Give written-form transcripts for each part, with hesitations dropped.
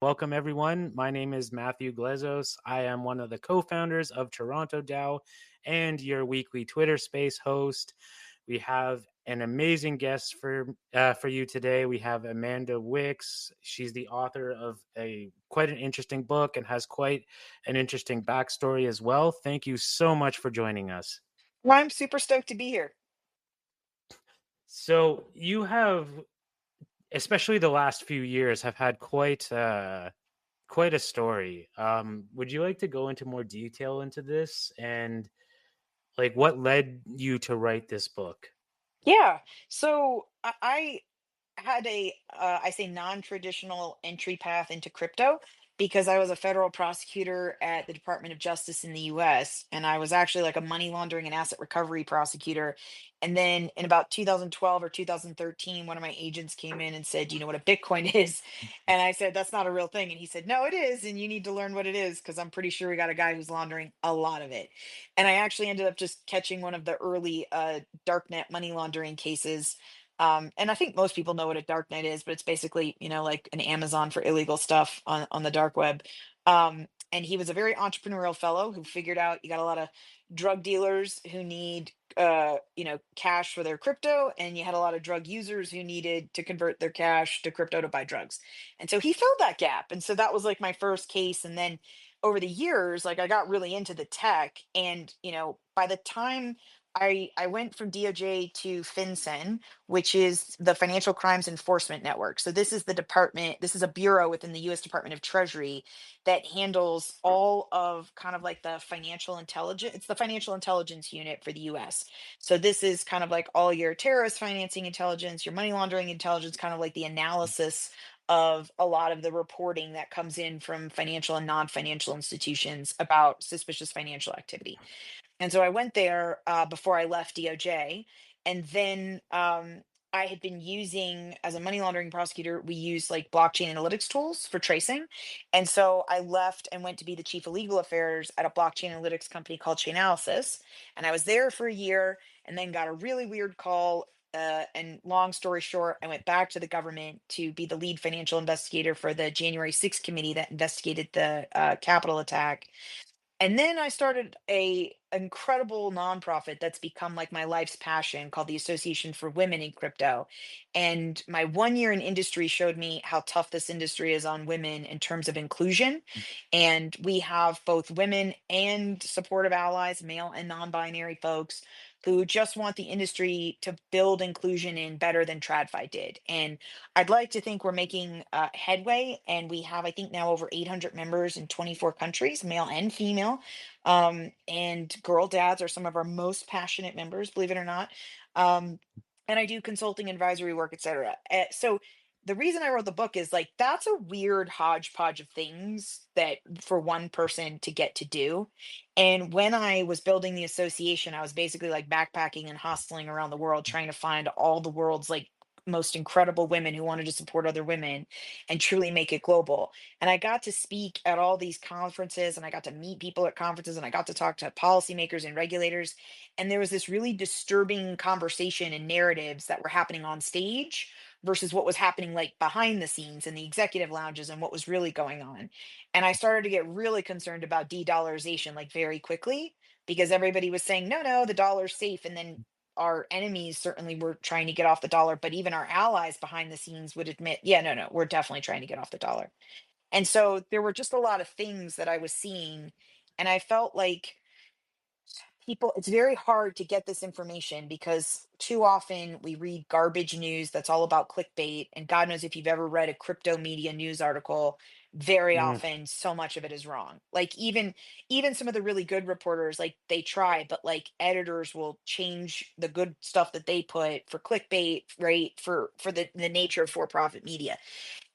Welcome, everyone. My name is Matthew Glezos. I am one of the co founders of Toronto DAO and your weekly Twitter space host. We have an amazing guest for you today. We have Amanda Wicks. She's the author of a quite an interesting book and has quite an interesting backstory as well. Thank you so much for joining us. Well, I'm super stoked to be here. So you have, especially the last few years, have had quite a story. Would you like to go into more detail into this and like what led you to write this book? Yeah. So I had I say non-traditional entry path into crypto because I was a federal prosecutor at the Department of Justice in the US, and I was actually like a money laundering and asset recovery prosecutor. And then in about 2012 or 2013, one of my agents came in and said, "Do you know what a Bitcoin is?" And I said, "That's not a real thing." And he said, "No, it is, and you need to learn what it is because I'm pretty sure we got a guy who's laundering a lot of it." And I actually ended up just catching one of the early darknet money laundering cases. And I think most people know what a darknet is, but it's basically, like an Amazon for illegal stuff on the dark web. And he was a very entrepreneurial fellow who figured out you got a lot of drug dealers who need, cash for their crypto, and you had a lot of drug users who needed to convert their cash to crypto to buy drugs. And so he filled that gap. And so that was like my first case. And then over the years, like I got really into the tech, and by the time I went from DOJ to FinCEN, which is the Financial Crimes Enforcement Network. So this is the department, this is a bureau within the US Department of Treasury that handles all of kind of like the financial intelligence. It's the financial intelligence unit for the US. So this is kind of like all your terrorist financing intelligence, your money laundering intelligence, kind of like the analysis of a lot of the reporting that comes in from financial and non-financial institutions about suspicious financial activity. And so I went there before I left DOJ. And then I had been using, as a money laundering prosecutor, we use like blockchain analytics tools for tracing. And so I left and went to be the chief of legal affairs at a blockchain analytics company called Chainalysis. And I was there for a year and then got a really weird call. And long story short, I went back to the government to be the lead financial investigator for the January 6th committee that investigated the Capitol attack. And then I started a incredible nonprofit that's become like my life's passion, called the Association for Women in Crypto. And my 1 year in industry showed me how tough this industry is on women in terms of inclusion. And we have both women and supportive allies, male and non-binary folks, who just want the industry to build inclusion in better than TradFi did. And I'd like to think we're making headway, and we have, I think, now over 800 members in 24 countries, male and female. And girl dads are some of our most passionate members, believe it or not. Um, and I do consulting, advisory work, etc. So the reason I wrote the book is like that's a weird hodgepodge of things that for one person to get to do. And when I was building the association, I was basically like backpacking and hustling around the world trying to find all the world's like most incredible women who wanted to support other women and truly make it global. And I got to speak at all these conferences, and I got to meet people at conferences, and I got to talk to policymakers and regulators. And there was this really disturbing conversation and narratives that were happening on stage versus what was happening like behind the scenes in the executive lounges and what was really going on. And I started to get really concerned about de-dollarization like very quickly, because everybody was saying, no, no, the dollar's safe. And then our enemies certainly were trying to get off the dollar, but even our allies behind the scenes would admit, yeah, no, no, we're definitely trying to get off the dollar. And so there were just a lot of things that I was seeing. And I felt like people, it's very hard to get this information because too often we read garbage news that's all about clickbait. And God knows if you've ever read a crypto media news article, very Mm, often so much of it is wrong. Like even some of the really good reporters, like they try, but like editors will change the good stuff that they put for clickbait, right? For the nature of for-profit media.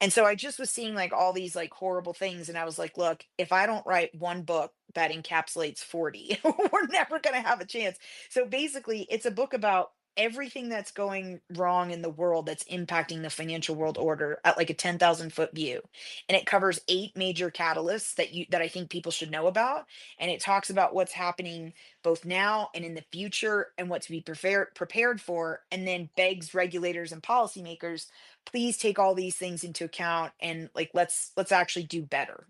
And so I just was seeing like all these like horrible things. And I was like, look, if I don't write one book that encapsulates 40, we're never going to have a chance. So basically, it's a book about everything that's going wrong in the world that's impacting the financial world order at like a 10,000-foot view. And it covers 8 major catalysts that I think people should know about. And it talks about what's happening both now and in the future and what to be prepared for, and then begs regulators and policymakers, please take all these things into account and like let's actually do better.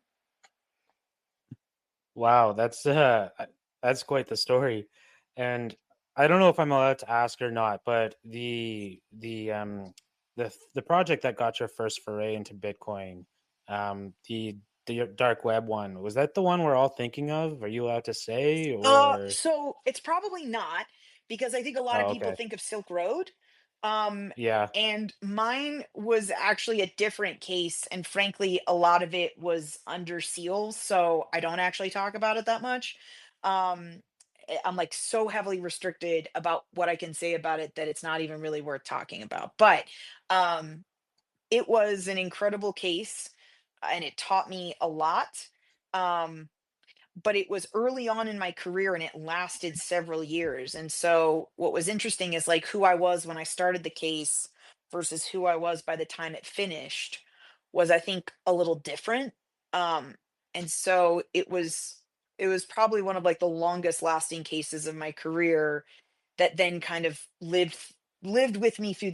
Wow, that's quite the story. And I don't know if I'm allowed to ask or not, but the project that got your first foray into Bitcoin, the dark web one, was that the one we're all thinking of? Are you allowed to say or So it's probably not, because I think a lot of oh, people okay. think of Silk Road. Um, Yeah. and mine was actually a different case, and frankly, a lot of it was under seals, so I don't actually talk about it that much. Um, I'm like so heavily restricted about what I can say about it that it's not even really worth talking about. But um, it was an incredible case, and it taught me a lot. Um, but it was early on in my career and it lasted several years. And so what was interesting is like who I was when I started the case versus who I was by the time it finished was, I think, a little different. Um and so it was probably one of like the longest lasting cases of my career that then kind of lived with me through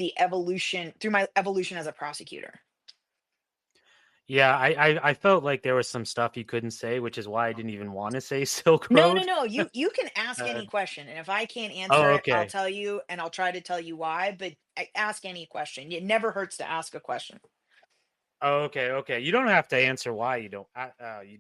my evolution as a prosecutor. Yeah, I felt like there was some stuff you couldn't say, which is why I didn't even want to say Silk No, no, Road. no. You can ask Uh, any question, and if I can't answer oh, it, I'll okay. tell you, and I'll try to tell you why. But ask any question. It never hurts to ask a question. Oh, okay, okay. You don't have to answer why you don't.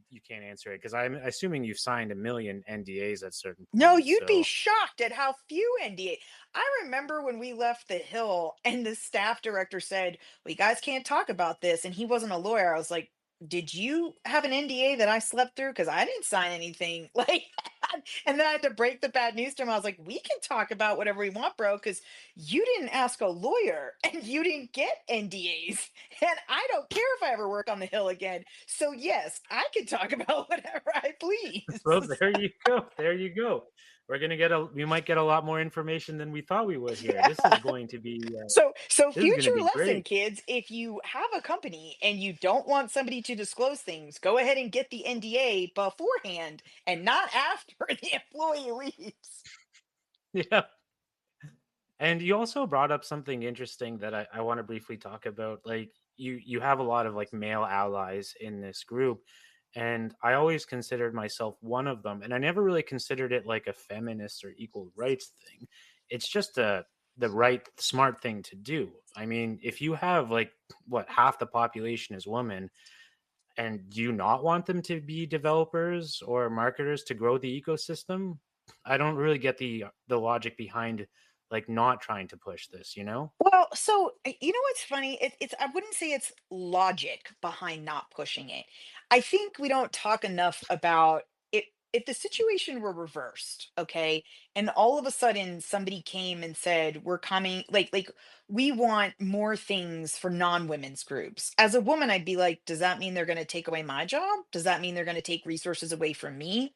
You can't answer it because I'm assuming you've signed a million NDAs at certain No, points. you'd be So, shocked at how few NDA. I remember when we left the Hill and the staff director said, "Well, you guys can't talk about this." And he wasn't a lawyer. I was like, "Did you have an NDA that I slept through? Because I didn't sign anything." Like, and then I had to break the bad news to him. I was like, "We can talk about whatever we want, bro, because you didn't ask a lawyer and you didn't get NDAs. And I don't care if I ever work on the Hill again. So yes, I can talk about whatever I please." well, there you go. There you go. We might get a lot more information than we thought we would here. Yeah. So This is going future to be lesson, great. kids, if you have a company and you don't want somebody to disclose things, go ahead and get the NDA beforehand and not after the employee leaves. Yeah. And you also brought up something interesting that I want to briefly talk about. Like you have a lot of like male allies in this group, and I always considered myself one of them. And I never really considered it like a feminist or equal rights thing. It's just the right smart thing to do. I mean, if you have like what half the population is women, and do you not want them to be developers or marketers to grow the ecosystem? I don't really get the logic behind like not trying to push this, you know? Well, so you know what's funny? It's I wouldn't say it's logic behind not pushing it. I think we don't talk enough about it. If the situation were reversed, okay, and all of a sudden somebody came and said, "We're coming," like we want more things for non-women's groups. As a woman, I'd be like, "Does that mean they're going to take away my job? Does that mean they're going to take resources away from me?"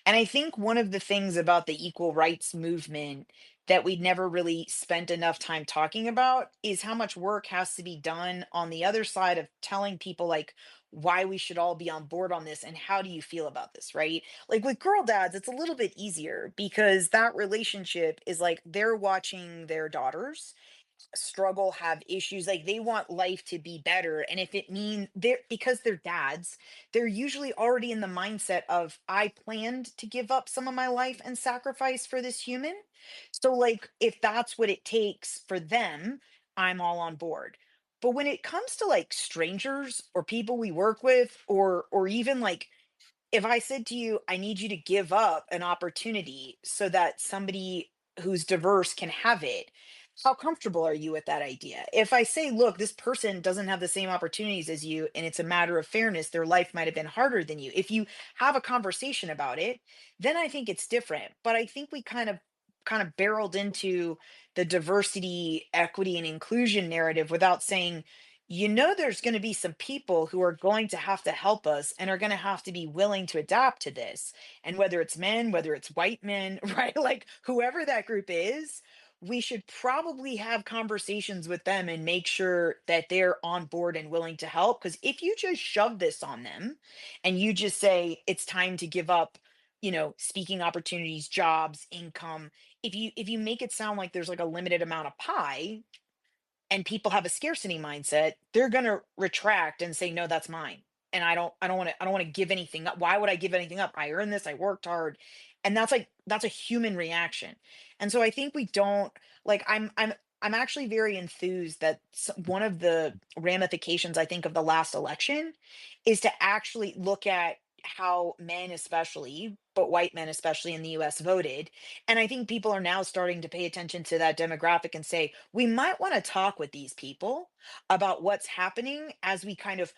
And I think one of the things about the equal rights movement that we never really spent enough time talking about is how much work has to be done on the other side of telling people like why we should all be on board on this and how do you feel about this, right? Like with girl dads, it's a little bit easier because that relationship is like they're watching their daughters struggle, have issues, like they want life to be better, and if it means they're because they're dads, they're usually already in the mindset of I planned to give up some of my life and sacrifice for this human. So like if that's what it takes for them, I'm all on board. But when it comes to like strangers or people we work with, or even like if I said to you, I need you to give up an opportunity so that somebody who's diverse can have it, how comfortable are you with that idea? If I say, look, this person doesn't have the same opportunities as you, and it's a matter of fairness, their life might have been harder than you. If you have a conversation about it, then I think it's different. But I think we kind of barreled into the diversity, equity, and inclusion narrative without saying, there's going to be some people who are going to have to help us and are going to have to be willing to adapt to this. And whether it's men, whether it's white men, right? Like whoever that group is, we should probably have conversations with them and make sure that they're on board and willing to help. Because if you just shove this on them and you just say it's time to give up, speaking opportunities, jobs, income, if you make it sound like there's like a limited amount of pie, and people have a scarcity mindset, they're going to retract and say, no, that's mine. And I don't want to give anything up. Why would I give anything up? I earned this, I worked hard. And that's a human reaction. And so I think we don't, like, I'm actually very enthused that one of the ramifications, I think, of the last election is to actually look at how men especially, but white men especially in the US, voted. And I think people are now starting to pay attention to that demographic and say, we might want to talk with these people about what's happening as we kind of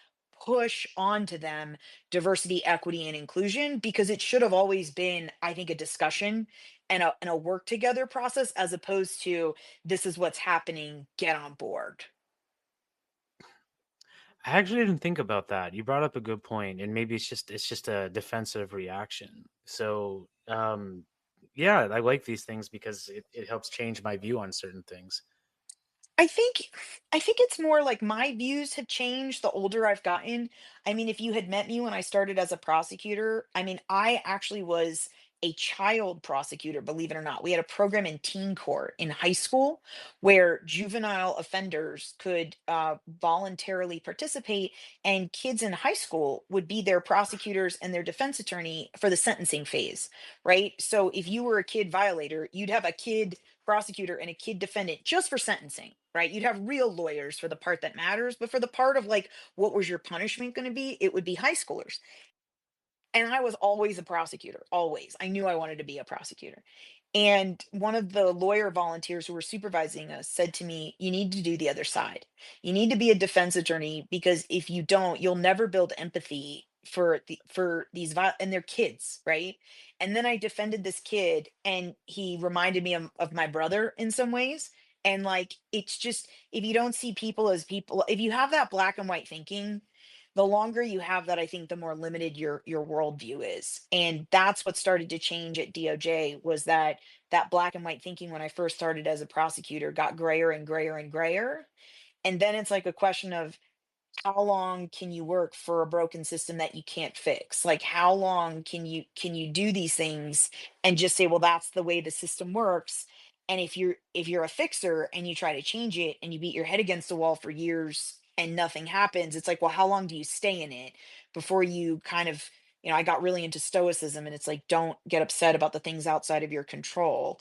push onto them diversity, equity, and inclusion, because it should have always been, I think, a discussion and a work together process, as opposed to this is what's happening, get on board. I actually didn't think about that. You brought up a good point, and maybe it's just a defensive reaction. So, yeah, I like these things because it helps change my view on certain things. I think I think it's more like my views have changed the older I've gotten. I mean, if you had met me when I started as a prosecutor, I mean, I actually was a child prosecutor, believe it or not. We had a program in teen court in high school where juvenile offenders could voluntarily participate, and kids in high school would be their prosecutors and their defense attorney for the sentencing phase, right? So if you were a kid violator, you'd have a kid prosecutor and a kid defendant just for sentencing, right? You'd have real lawyers for the part that matters, but for the part of like, what was your punishment going to be? It would be high schoolers. And I was always a prosecutor, always. I knew I wanted to be a prosecutor. And one of the lawyer volunteers who were supervising us said to me, you need to do the other side. You need to be a defense attorney, because if you don't, you'll never build empathy for these and their kids, right? And then I defended this kid, and he reminded me of my brother in some ways. And like, it's just, if you don't see people as people, if you have that black and white thinking, the longer you have that, I think the more limited your worldview is. And that's what started to change at DOJ, was that black and white thinking when I first started as a prosecutor got grayer and grayer and grayer. And then it's like a question of, how long can you work for a broken system that you can't fix? Like, how long can you do these things and just say, well, that's the way the system works? And if you're a fixer and you try to change it and you beat your head against the wall for years and nothing happens, it's like, well, how long do you stay in it before you kind of, I got really into stoicism, and it's like, don't get upset about the things outside of your control.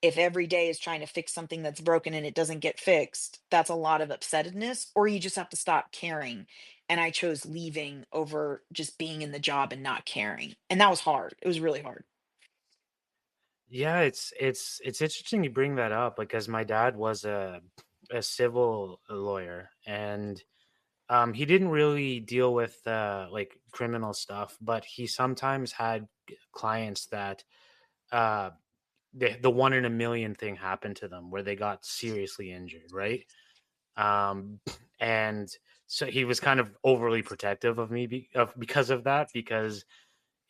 If every day is trying to fix something that's broken and it doesn't get fixed, that's a lot of upsetness, or you just have to stop caring. And I chose leaving over just being in the job and not caring. And that was hard. It was really hard. Yeah, it's interesting you bring that up because my dad was a civil lawyer, and he didn't really deal with like criminal stuff, but he sometimes had clients that uh the one in a million thing happened to them where they got seriously injured, right? Um and so he was kind of overly protective of me because of that, because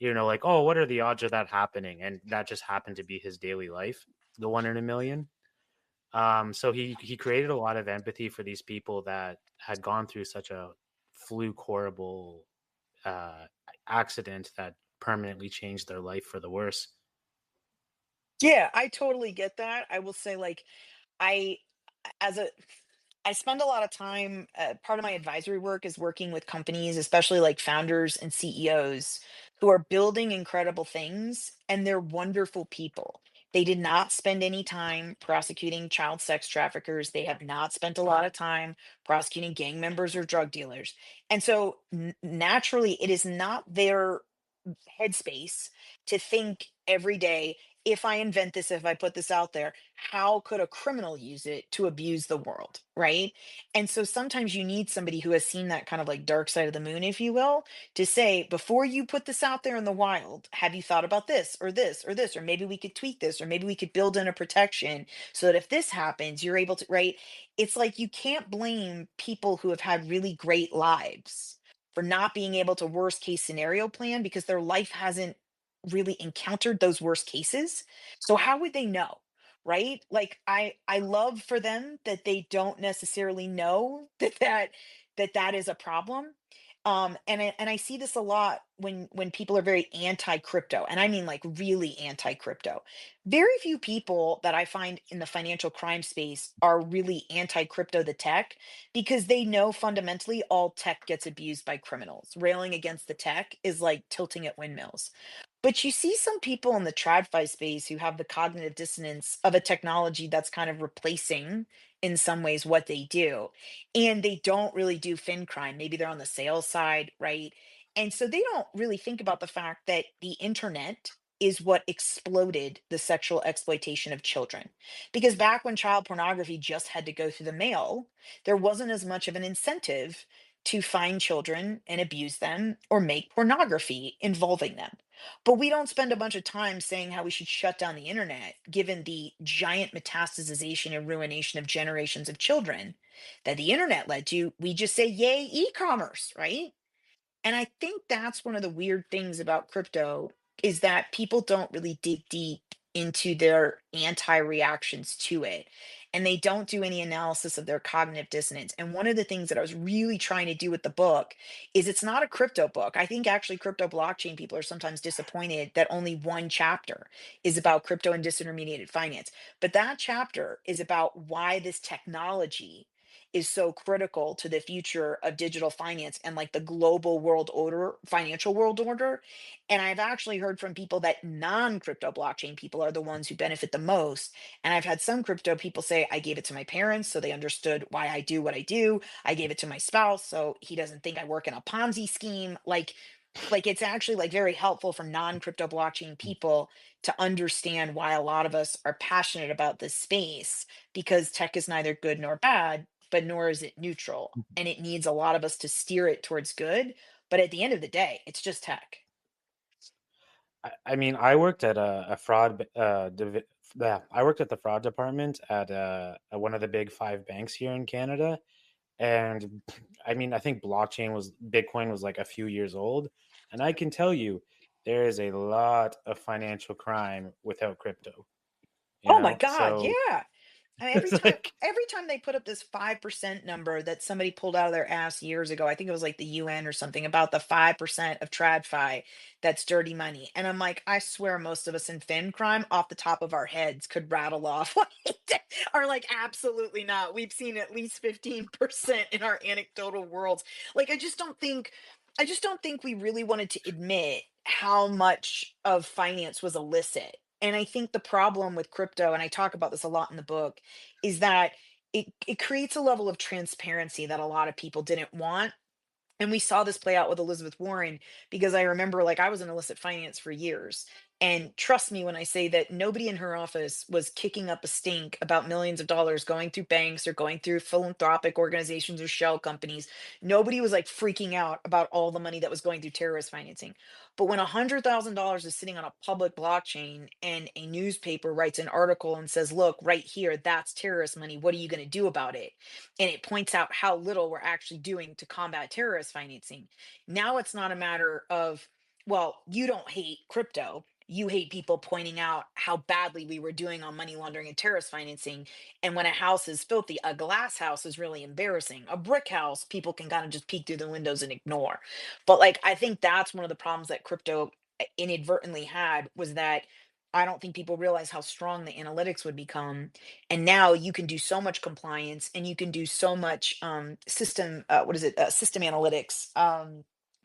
like, oh, what are the odds of that happening? And that just happened to be his daily life, the one in a million. So he created a lot of empathy for these people that had gone through such a fluke, horrible uh, accident that permanently changed their life for the worse. Yeah, I totally get that. I will say, like, I as a I spend a lot of time, part of my advisory work is working with companies, especially like founders and CEOs who are building incredible things, and they're wonderful people. They did not spend any time prosecuting child sex traffickers. They have not spent a lot of time prosecuting gang members or drug dealers. And so naturally, it is not their headspace to think every day, if I invent this, if I put this out there, how could a criminal use it to abuse the world, right? And so sometimes you need somebody who has seen that kind of like dark side of the moon, if you will, to say, before you put this out there in the wild, have you thought about this or this or this? Or maybe we could tweak this, or maybe we could build in a protection so that if this happens, you're able to, right? It's like, you can't blame people who have had really great lives for not being able to worst case scenario plan, because their life hasn't really encountered those worst cases. So how would they know? right? Like I love for them that they don't necessarily know that is a problem. And I see this a lot when people are very anti crypto, and I mean like really anti crypto. Very few people that I find in the financial crime space are really anti crypto, the tech, because they know fundamentally all tech gets abused by criminals. Railing against the tech is like tilting at windmills. But you see some people in the TradFi space who have the cognitive dissonance of a technology that's kind of replacing, in some ways, what they do. And they don't really do fin crime. Maybe they're on the sales side, right? And so they don't really think about the fact that the internet is what exploded the sexual exploitation of children. Because back when child pornography just had to go through the mail, there wasn't as much of an incentive to find children and abuse them or make pornography involving them. But we don't spend a bunch of time saying how we should shut down the internet, given the giant metastasization and ruination of generations of children that the internet led to. We just say, yay, e commerce, right? And I think that's one of the weird things about crypto is that people don't really dig deep into their anti-reactions to it. And they don't do any analysis of their cognitive dissonance. And one of the things that I was really trying to do with the book is it's not a crypto book. I think actually crypto blockchain people are sometimes disappointed that only one chapter is about crypto and disintermediated finance. But that chapter is about why this technology is so critical to the future of digital finance and like the global world order, financial world order. And I've actually heard from people that non-crypto blockchain people are the ones who benefit the most. And I've had some crypto people say, I gave it to my parents so they understood why I do what I do. I gave it to my spouse so he doesn't think I work in a Ponzi scheme. Like it's actually like very helpful for non-crypto blockchain people to understand why a lot of us are passionate about this space, because tech is neither good nor bad, but nor is it neutral. And it needs a lot of us to steer it towards good. But at the end of the day, it's just tech. I mean, I worked at a fraud, yeah, I worked at the fraud department at one of the big five banks here in Canada. And I mean, I think Bitcoin was like a few years old. And I can tell you, there is a lot of financial crime without crypto, you Oh my know? God, So yeah. I mean, it's like, every time they put up this 5% number that somebody pulled out of their ass years ago, I think it was like the UN or something, about the 5% of TradFi that's dirty money. And I'm like, I swear most of us in fin crime off the top of our heads could rattle off are like, absolutely not. We've seen at least 15% in our anecdotal worlds. Like, I just don't think we really wanted to admit how much of finance was illicit. And I think the problem with crypto, and I talk about this a lot in the book, is that it creates a level of transparency that a lot of people didn't want. And we saw this play out with Elizabeth Warren, because I remember, like, I was in illicit finance for years. And trust me when I say that nobody in her office was kicking up a stink about millions of dollars going through banks or going through philanthropic organizations or shell companies. Nobody was like freaking out about all the money that was going through terrorist financing. But when $100,000 is sitting on a public blockchain and a newspaper writes an article and says, look, right here, that's terrorist money. What are you going to do about it? And it points out how little we're actually doing to combat terrorist financing. Now it's not a matter of, well, you don't hate crypto. You hate people pointing out how badly we were doing on money laundering and terrorist financing. And when a house is filthy, a glass house is really embarrassing. A brick house, people can kind of just peek through the windows and ignore. But like, I think that's one of the problems that crypto inadvertently had, was that I don't think people realize how strong the analytics would become. And now you can do so much compliance, and you can do so much system what is it system analytics,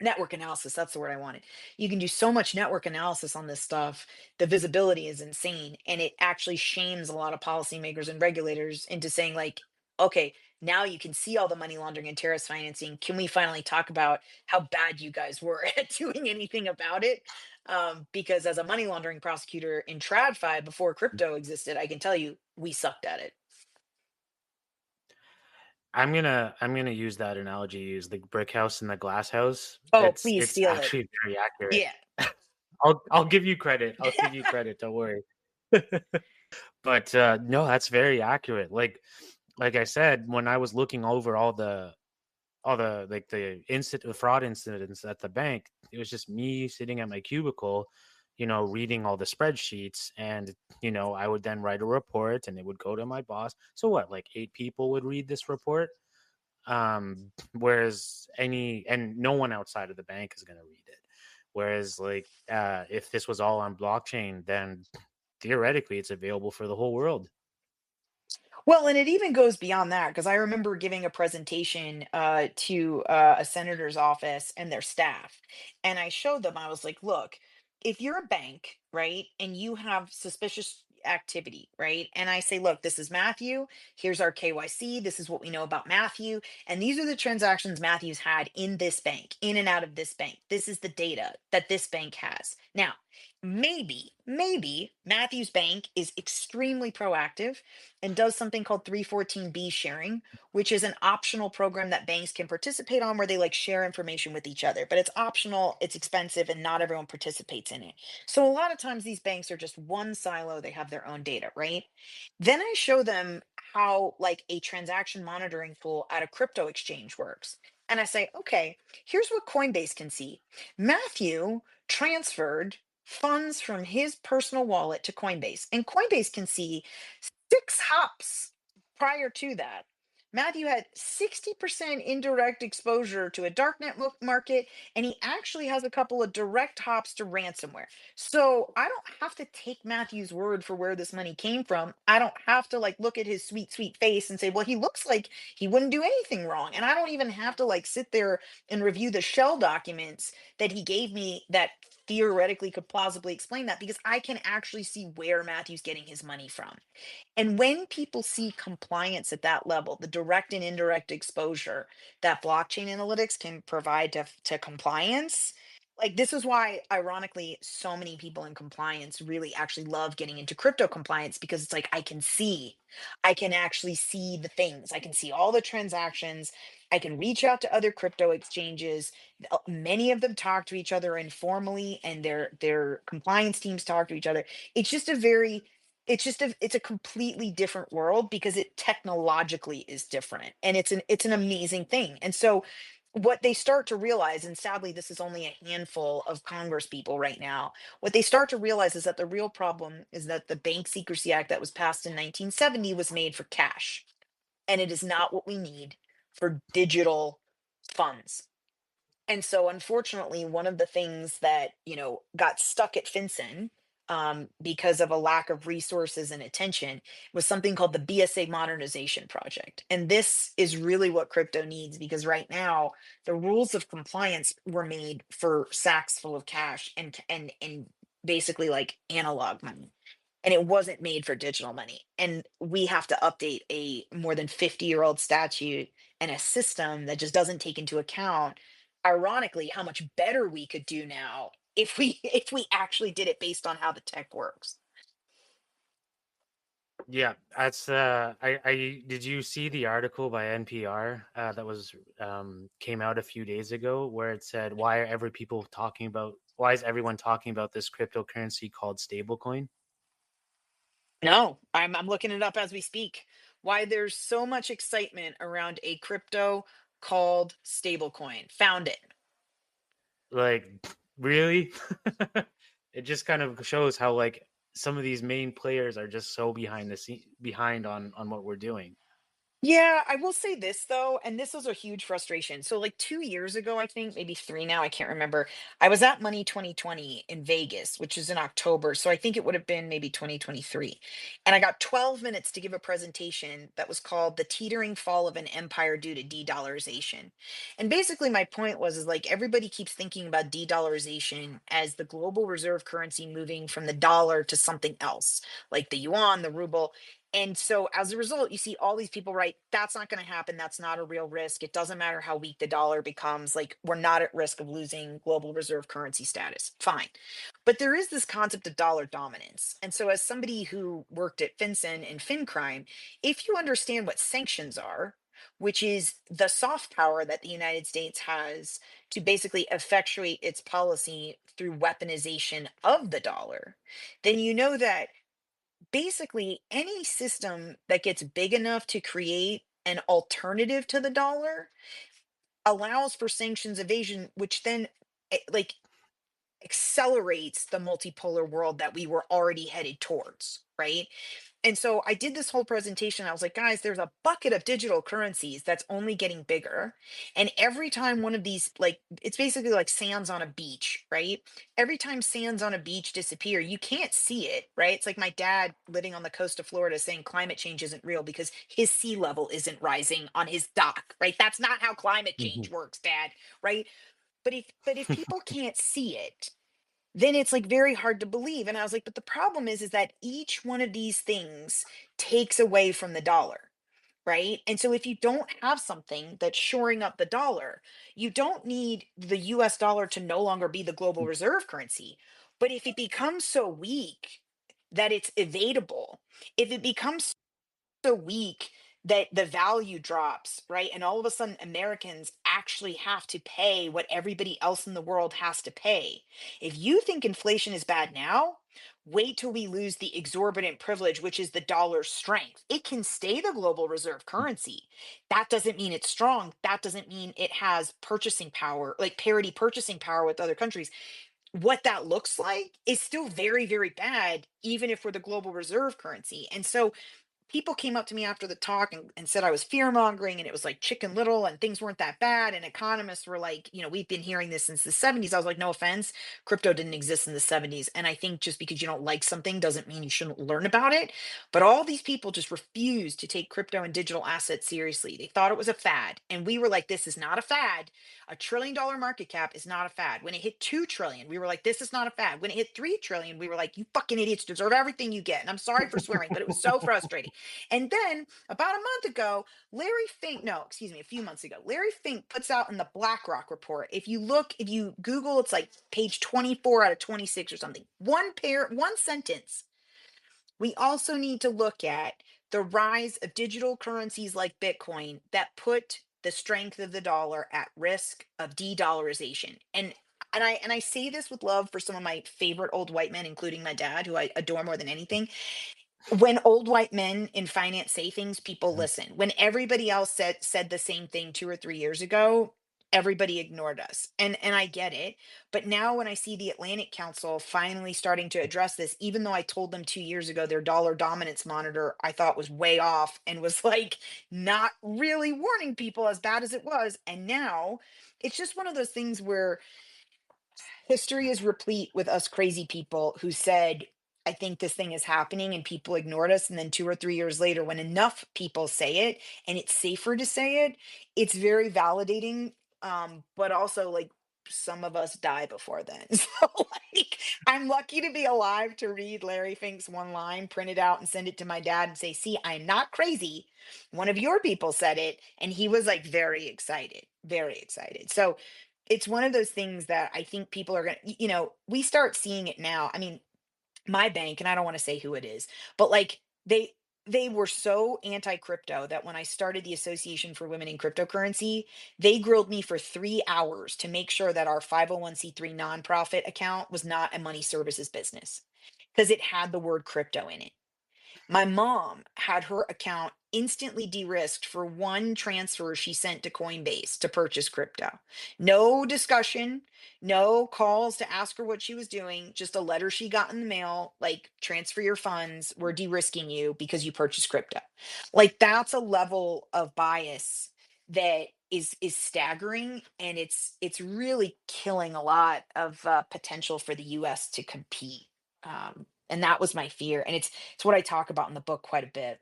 network analysis, that's the word I wanted. You can do so much network analysis on this stuff. The visibility is insane, and it actually shames a lot of policymakers and regulators into saying like, okay, now you can see all the money laundering and terrorist financing. Can we finally talk about how bad you guys were at doing anything about it? Because as a money laundering prosecutor in TradFi before crypto existed, I can tell you we sucked at it. I'm gonna use that analogy, use the brick house and the glass house. Oh, please It's steal it. actually very accurate. Yeah. I'll give you credit. I'll give you credit. Don't worry. But no, that's very accurate. Like I said, when I was looking over all the like the fraud incidents at the bank, it was just me sitting at my cubicle reading all the spreadsheets. And, I would then write a report and it would go to my boss. So what, like 8 people would read this report? Whereas and no one outside of the bank is going to read it. Whereas, like, if this was all on blockchain, then theoretically it's available for the whole world. Well, and it even goes beyond that because I remember giving a presentation to a senator's office and their staff. And I showed them, I was like, look, if you're a bank, right, and you have suspicious activity, right, and I say, look, this is Matthew. Here's our KYC. This is what we know about Matthew. And these are the transactions Matthew's had in this bank, in and out of this bank. This is the data that this bank has. Now, maybe Matthew's bank is extremely proactive and does something called 314B sharing, which is an optional program that banks can participate on where they like share information with each other. But it's optional, it's expensive, and not everyone participates in it. So a lot of times these banks are just one silo, they have their own data, right? Then I show them how like a transaction monitoring tool at a crypto exchange works. And I say, okay, here's what Coinbase can see. Matthew transferred funds from his personal wallet to Coinbase, and Coinbase can see 6 hops prior to that. Matthew had 60% indirect exposure to a darknet market, and he actually has a couple of direct hops to ransomware. So I don't have to take Matthew's word for where this money came from. I don't have to like look at his sweet, sweet face and say, well, he looks like he wouldn't do anything wrong. And I don't even have to like sit there and review the shell documents that he gave me that theoretically could plausibly explain that because I can actually see where Matthew's getting his money from. And when people see compliance at that level, the direct and indirect exposure that blockchain analytics can provide to compliance, like this is why, ironically, so many people in compliance really actually love getting into crypto compliance because it's like I can actually see the things, I can see all the transactions, I can reach out to other crypto exchanges. Many of them talk to each other informally, and their compliance teams talk to each other. It's just a very it's a completely different world because it technologically is different, and it's an amazing thing. And so what they start to realize, and sadly this is only a handful of congress people right now, what they start to realize is that the real problem is that the bank secrecy act that was passed in 1970 was made for cash, and it is not what we need for digital funds. And so, unfortunately, one of the things that got stuck at FinCEN, because of a lack of resources and attention, was something called the BSA modernization project. And this is really what crypto needs because right now the rules of compliance were made for sacks full of cash and basically like analog money. And it wasn't made for digital money. And we have to update a more than 50-year-old statute and a system that just doesn't take into account, ironically, how much better we could do now if we if we actually did it based on how the tech works. Yeah, that's I did you see the article by NPR that was came out a few days ago where it said why is everyone talking about this cryptocurrency called stablecoin? No, I'm looking it up as we speak. Why there's so much excitement around a crypto called stablecoin. Found it. Like, really? It just kind of shows how, like, some of these main players are just so behind on what we're doing. Yeah, I will say this though, and this was a huge frustration. So, like 2 years ago, I think, maybe three now, I can't remember. I was at Money 2020 in Vegas, which is in October. So, I think it would have been maybe 2023. And I got 12 minutes to give a presentation that was called The Teetering Fall of an Empire Due to De-Dollarization. And basically, my point was is like everybody keeps thinking about de-dollarization as the global reserve currency moving from the dollar to something else, like the yuan, the ruble. And so as a result, you see all these people write, that's not going to happen. That's not a real risk. It doesn't matter how weak the dollar becomes. Like, we're not at risk of losing global reserve currency status. Fine. But there is this concept of dollar dominance. And so, as somebody who worked at FinCEN and FinCrime, if you understand what sanctions are, which is the soft power that the United States has to basically effectuate its policy through weaponization of the dollar, then you know that basically any system that gets big enough to create an alternative to the dollar allows for sanctions evasion, which then like accelerates the multipolar world that we were already headed towards, right? And so I did this whole presentation. I was like, guys, there's a bucket of digital currencies that's only getting bigger. And every time one of these, like, it's basically like sands on a beach, right? Every time sands on a beach disappear, you can't see it, right? It's like my dad living on the coast of Florida saying climate change isn't real because his sea level isn't rising on his dock, right? That's not how climate change Mhm. works, Dad, right? But if people can't see it, then it's like very hard to believe. And I was like, but the problem is that each one of these things takes away from the dollar, right? And so if you don't have something that's shoring up the dollar, you don't need the US dollar to no longer be the global reserve currency. But if it becomes so weak that it's evadable, if it becomes so weak that the value drops, right? And all of a sudden, Americans actually have to pay what everybody else in the world has to pay. If you think inflation is bad now, wait till we lose the exorbitant privilege, which is the dollar's strength. It can stay the global reserve currency. That doesn't mean it's strong. That doesn't mean it has purchasing power, like parity purchasing power with other countries. What that looks like is still very, very bad, even if we're the global reserve currency. And so people came up to me after the talk and said I was fear mongering and it was like chicken little and things weren't that bad. And economists were like, we've been hearing this since the 70s. I was like, no offense, crypto didn't exist in the 70s. And I think just because you don't like something doesn't mean you shouldn't learn about it. But all these people just refused to take crypto and digital assets seriously. They thought it was a fad. And we were like, this is not a fad. $1 trillion market cap is not a fad. When it hit 2 trillion, we were like, this is not a fad. When it hit 3 trillion, we were like, you fucking idiots deserve everything you get. And I'm sorry for swearing, but it was so frustrating. And then about a month ago, Larry Fink, no, excuse me, a few months ago, Larry Fink puts out in the BlackRock report. If you Google, it's like page 24 out of 26 or something. One sentence. We also need to look at the rise of digital currencies like Bitcoin that put the strength of the dollar at risk of de-dollarization. And I say this with love for some of my favorite old white men, including my dad, who I adore more than anything. When old white men in finance say things, people listen. When everybody else said the same thing 2 or 3 years ago, everybody ignored us. And I get it. But now when I see the Atlantic Council finally starting to address this, even though I told them 2 years ago their dollar dominance monitor I thought was way off and was like not really warning people as bad as it was. And now it's just one of those things where history is replete with us crazy people who said, I think this thing is happening, and people ignored us. And then 2 or 3 years later, when enough people say it and it's safer to say it, it's very validating. But also, like, some of us die before then. So, like, I'm lucky to be alive to read Larry Fink's one line, print it out, and send it to my dad and say, see, I'm not crazy. One of your people said it. And he was like very excited, very excited. So, it's one of those things that I think people are going to, we start seeing it now. I mean, my bank, and I don't want to say who it is, but like they were so anti-crypto that when I started the Association for Women in Cryptocurrency, they grilled me for 3 hours to make sure that our 501(c)(3) nonprofit account was not a money services business because it had the word crypto in it. My mom had her account instantly de-risked for one transfer she sent to Coinbase to purchase crypto. No discussion, no calls to ask her what she was doing, just a letter she got in the mail like transfer your funds, we're de-risking you because you purchased crypto. Like that's a level of bias that is staggering, and it's really killing a lot of potential for the US to compete. And that was my fear, and it's what I talk about in the book quite a bit.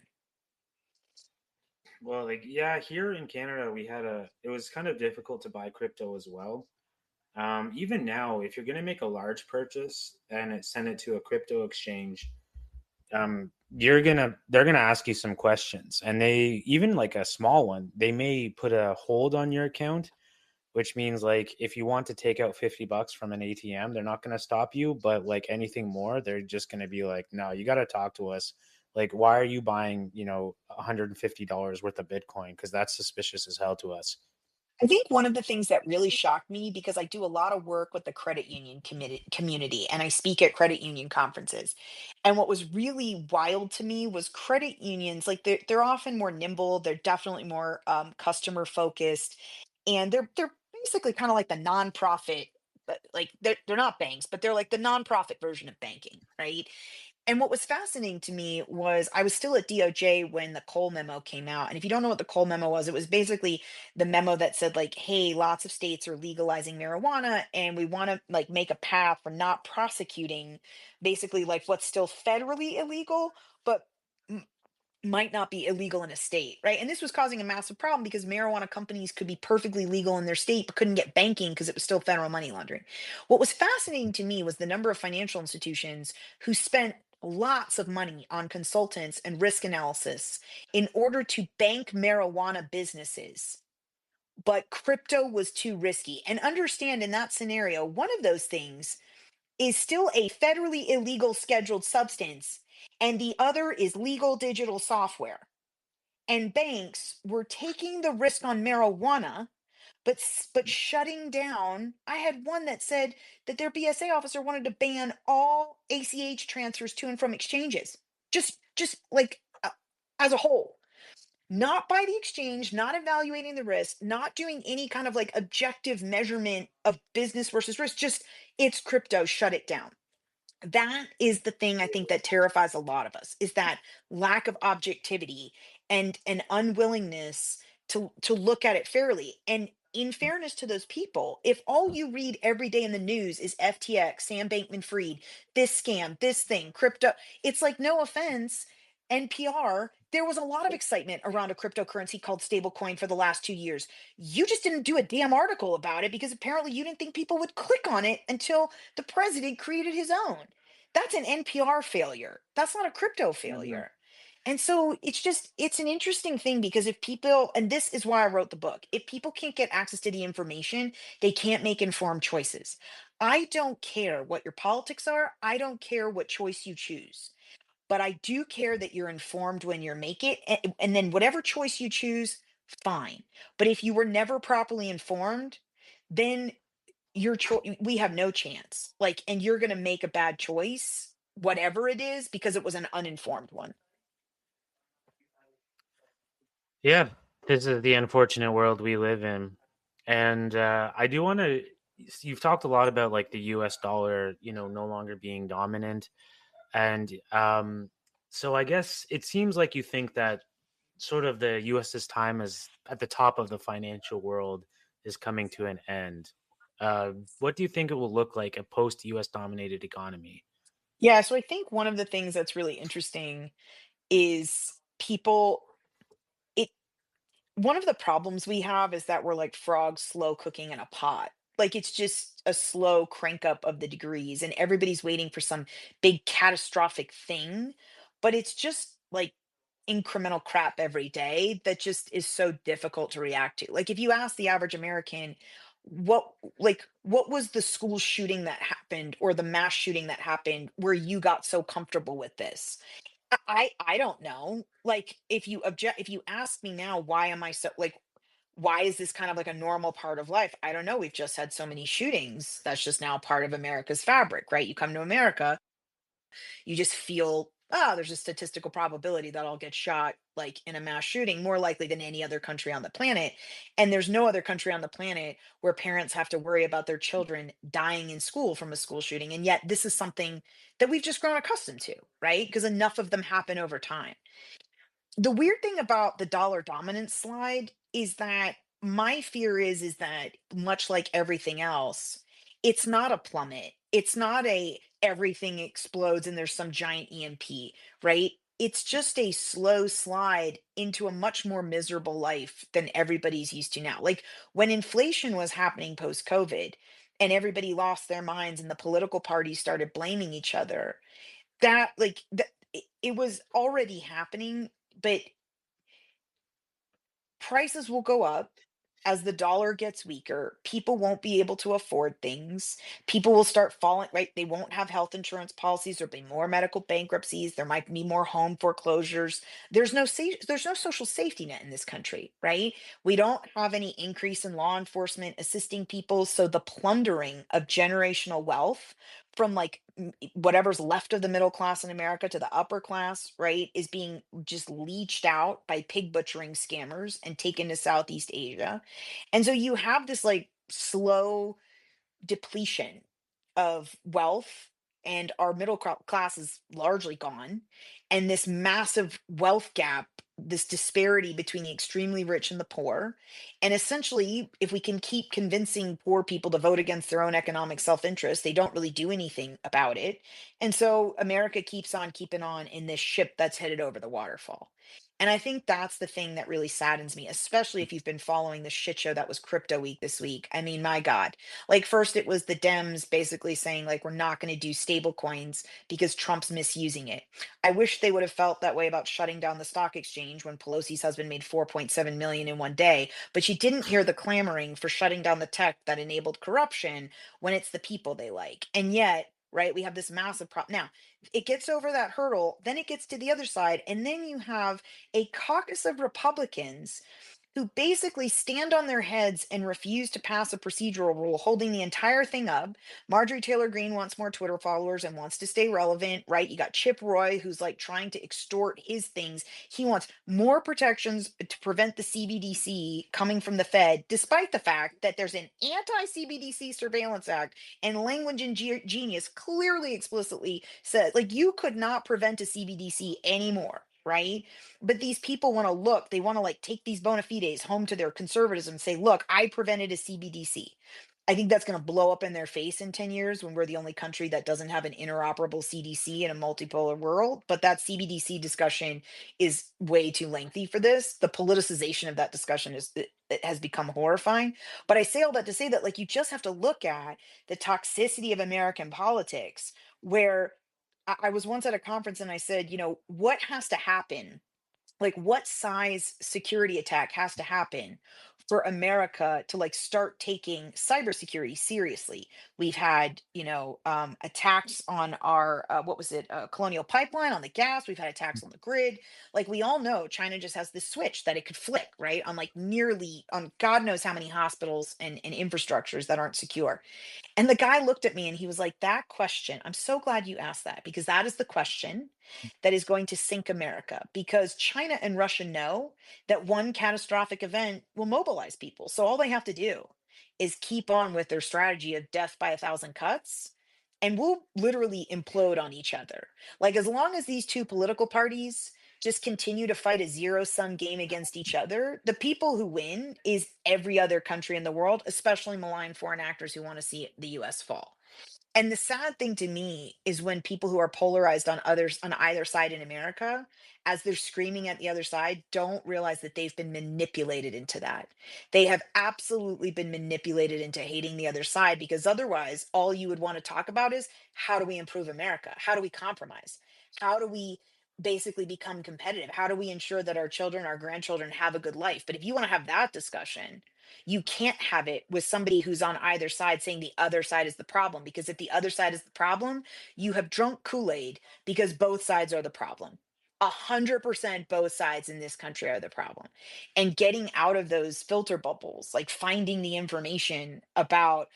Well, like, yeah, here in Canada, it was kind of difficult to buy crypto as well. Even now, if you're going to make a large purchase and send it to a crypto exchange, they're gonna ask you some questions, and they even like a small one, they may put a hold on your account, which means like if you want to take out $50 from an ATM, they're not going to stop you. But like anything more, they're just going to be like, no, you got to talk to us. Like, why are you buying, $150 worth of Bitcoin? Because that's suspicious as hell to us. I think one of the things that really shocked me, because I do a lot of work with the credit union community and I speak at credit union conferences. And what was really wild to me was credit unions, like they're often more nimble, they're definitely more customer focused, and they're basically kind of like the nonprofit like they're not banks, but they're like the nonprofit version of banking, right? And what was fascinating to me was I was still at DOJ when the Cole memo came out. And if you don't know what the Cole memo was, it was basically the memo that said, like, hey, lots of states are legalizing marijuana, and we want to like make a path for not prosecuting basically like what's still federally illegal, but might not be illegal in a state, right? And this was causing a massive problem because marijuana companies could be perfectly legal in their state, but couldn't get banking because it was still federal money laundering. What was fascinating to me was the number of financial institutions who spent lots of money on consultants and risk analysis in order to bank marijuana businesses. But crypto was too risky. And understand in that scenario, one of those things is still a federally illegal scheduled substance, and the other is legal digital software. And banks were taking the risk on marijuana, but but shutting down. I had one that said that their BSA officer wanted to ban all ACH transfers to and from exchanges, just like as a whole, not by the exchange, not evaluating the risk, not doing any kind of like objective measurement of business versus risk. Just it's crypto, shut it down. That is the thing I think that terrifies a lot of us, is that lack of objectivity and an unwillingness to look at it fairly. And in fairness to those people, if all you read every day in the news is FTX, Sam Bankman Fried, this scam, this thing, crypto, it's like, no offense, NPR, there was a lot of excitement around a cryptocurrency called stablecoin for the last 2 years. You just didn't do a damn article about it because apparently you didn't think people would click on it until the president created his own. That's an NPR failure. That's not a crypto Mhm. failure. And so it's an interesting thing because if people, and this is why I wrote the book, if people can't get access to the information, they can't make informed choices. I don't care what your politics are. I don't care what choice you choose. But I do care that you're informed when you make it. And then whatever choice you choose, fine. But if you were never properly informed, then we have no chance, like, and you're going to make a bad choice whatever it is because it was an uninformed one. Yeah, this is the unfortunate world we live in. And I do want to, you've talked a lot about like the US dollar, no longer being dominant. And so I guess it seems like you think that sort of the US's time is at the top of the financial world is coming to an end. What do you think it will look like a post US dominated economy? Yeah, so I think one of the things that's really interesting is people it one of the problems we have is that we're like frogs slow cooking in a pot. Like it's just a slow crank up of the degrees, and everybody's waiting for some big catastrophic thing. But it's just like incremental crap every day that just is so difficult to react to. Like if you ask the average American, what was the school shooting that happened or the mass shooting that happened where you got so comfortable with this? I don't know. Like if you ask me now, why am I so like why is this kind of like a normal part of life? I don't know. We've just had so many shootings. That's just now part of America's fabric, right? You come to America, you just feel, oh, there's a statistical probability that I'll get shot like in a mass shooting more likely than any other country on the planet. And there's no other country on the planet where parents have to worry about their children dying in school from a school shooting. And yet this is something that we've just grown accustomed to, right? Because enough of them happen over time. The weird thing about the dollar dominance slide is that my fear is that much like everything else, it's not a plummet. It's not a everything explodes and there's some giant EMP, right? It's just a slow slide into a much more miserable life than everybody's used to now. Like when inflation was happening post COVID and everybody lost their minds and the political parties started blaming each other, it was already happening, but prices will go up as the dollar gets weaker. People won't be able to afford things. People will start falling, right? They won't have health insurance policies. There'll be more medical bankruptcies. There might be more home foreclosures. There's no social safety net in this country, right? We don't have any increase in law enforcement assisting people. So the plundering of generational wealth from like whatever's left of the middle class in America to the upper class, right, is being just leached out by pig butchering scammers and taken to Southeast Asia. And so you have this like slow, depletion of wealth, and our class is largely gone, and this massive wealth gap, this disparity between the extremely rich and the poor. And essentially, if we can keep convincing poor people to vote against their own economic self-interest, they don't really do anything about it. And so America keeps on keeping on in this ship that's headed over the waterfall. And I think that's the thing that really saddens me, especially if you've been following the shit show that was crypto week this week. I mean, my God. Like, first it was the Dems basically saying, like, we're not going to do stable coins because Trump's misusing it. I wish they would have felt that way about shutting down the stock exchange when Pelosi's husband made 4.7 million in one day, but you didn't hear the clamoring for shutting down the tech that enabled corruption when it's the people they like. And yet, right, we have this massive problem. Now, it gets over that hurdle, then it gets to the other side, and then you have a caucus of Republicans who basically stand on their heads and refuse to pass a procedural rule holding the entire thing up. Marjorie Taylor Greene wants more Twitter followers and wants to stay relevant, right? You got Chip Roy, who's like trying to extort his things. He wants more protections to prevent the CBDC coming from the Fed, despite the fact that there's an anti CBDC Surveillance Act, and language and genius clearly explicitly says, like, you could not prevent a CBDC anymore. Right. But these people want to look, they want to like take these bona fides home to their conservatism and say, look, I prevented a CBDC. I think that's going to blow up in their face in 10 years when we're the only country that doesn't have an interoperable CDC in a multipolar world. But that CBDC discussion is way too lengthy for this. The politicization of that discussion it has become horrifying. But I say all that to say that, like, you just have to look at the toxicity of American politics, where I was once at a conference and I said, what has to happen, like what size security attack has to happen for America to like start taking cybersecurity seriously? We've had, attacks on our what was it, Colonial Pipeline, on the gas. We've had attacks on the grid. Like, we all know China just has this switch that it could flick, right, on like nearly on God knows how many hospitals and infrastructures that aren't secure. And the guy looked at me and he was like, that question, I'm so glad you asked that, because that is the question that is going to sink America. Because China and Russia know that one catastrophic event will mobilize people. So all they have to do is keep on with their strategy of death by a thousand cuts, and we'll literally implode on each other. Like, as long as these two political parties just continue to fight a zero sum game against each other, the people who win is every other country in the world, especially malign foreign actors who want to see the US fall. And the sad thing to me is when people who are polarized on others on either side in America, as they're screaming at the other side, don't realize that they've been manipulated into that. They have absolutely been manipulated into hating the other side, because otherwise all you would want to talk about is, how do we improve America? How do we compromise? How do we basically become competitive? How do we ensure that our children, our grandchildren have a good life? But if you want to have that discussion, you can't have it with somebody who's on either side saying the other side is the problem. Because if the other side is the problem, you have drunk Kool-Aid, because both sides are the problem. 100% both sides in this country are the problem. And getting out of those filter bubbles, like finding the information about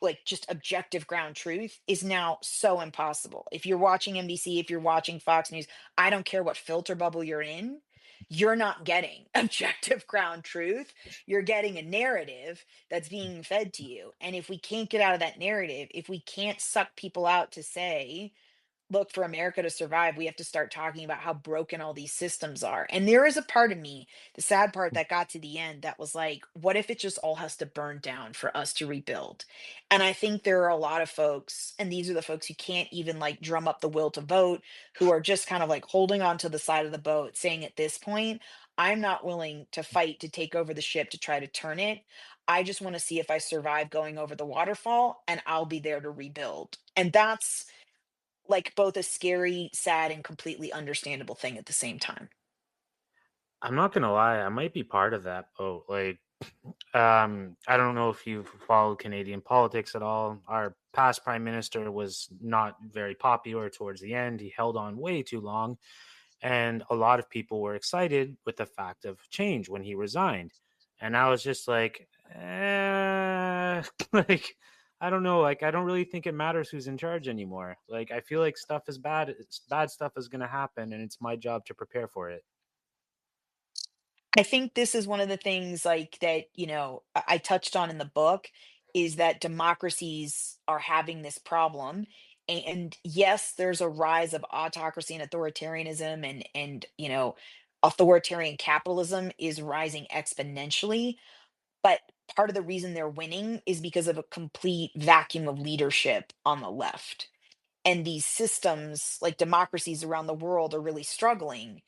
like just objective ground truth, is now so impossible. If you're watching NBC, if you're watching Fox News, I don't care what filter bubble you're in, you're not getting objective ground truth. You're getting a narrative that's being fed to you. And if we can't get out of that narrative, if we can't suck people out to say, look, for America to survive, we have to start talking about how broken all these systems are. And there is a part of me, the sad part, that got to the end that was like, what if it just all has to burn down for us to rebuild? And I think there are a lot of folks, and these are the folks who can't even like drum up the will to vote, who are just kind of like holding on to the side of the boat, saying, at this point, I'm not willing to fight to take over the ship to try to turn it. I just want to see if I survive going over the waterfall, and I'll be there to rebuild. And that's like both a scary, sad, and completely understandable thing at the same time. I'm not gonna lie, I might be part of that boat. Like, I don't know if you've followed Canadian politics at all. Our past prime minister was not very popular towards the end. He held on way too long, and a lot of people were excited with the fact of change when he resigned. And I was just like, like, I don't know. Like, I don't really think it matters who's in charge anymore. Like, I feel like stuff is bad. Bad stuff is gonna happen, and it's my job to prepare for it. I think this is one of the things like that, I touched on in the book, is that democracies are having this problem. And yes, there's a rise of autocracy and authoritarianism, and authoritarian capitalism is rising exponentially. But part of the reason they're winning is because of a complete vacuum of leadership on the left, and these systems like democracies around the world are really struggling.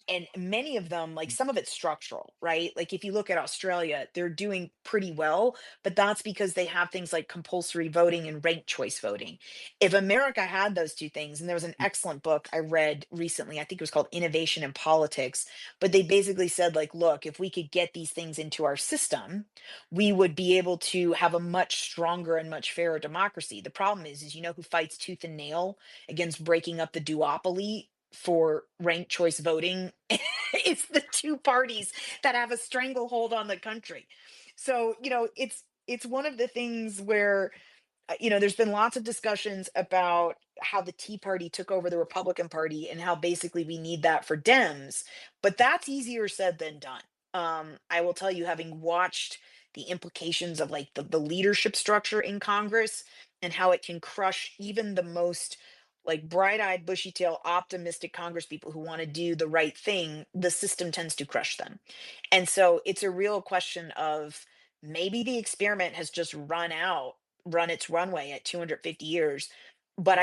And many of them, like some of it's structural, right? Like if you look at Australia, they're doing pretty well, but that's because they have things like compulsory voting and ranked choice voting. If America had those two things, and there was an excellent book I read recently, I think it was called Innovation in Politics, but they basically said, like, look, if we could get these things into our system, we would be able to have a much stronger and much fairer democracy. The problem is you know who fights tooth and nail against breaking up the duopoly for ranked choice voting? It's the two parties that have a stranglehold on the country. So, it's one of the things where there's been lots of discussions about how the Tea Party took over the Republican Party and how basically we need that for Dems, but that's easier said than done. I will tell you, having watched the implications of like the leadership structure in Congress and how it can crush even the most like bright-eyed, bushy-tail, optimistic Congress people who want to do the right thing, the system tends to crush them. And so it's a real question of maybe the experiment has just run its runway at 250 years. But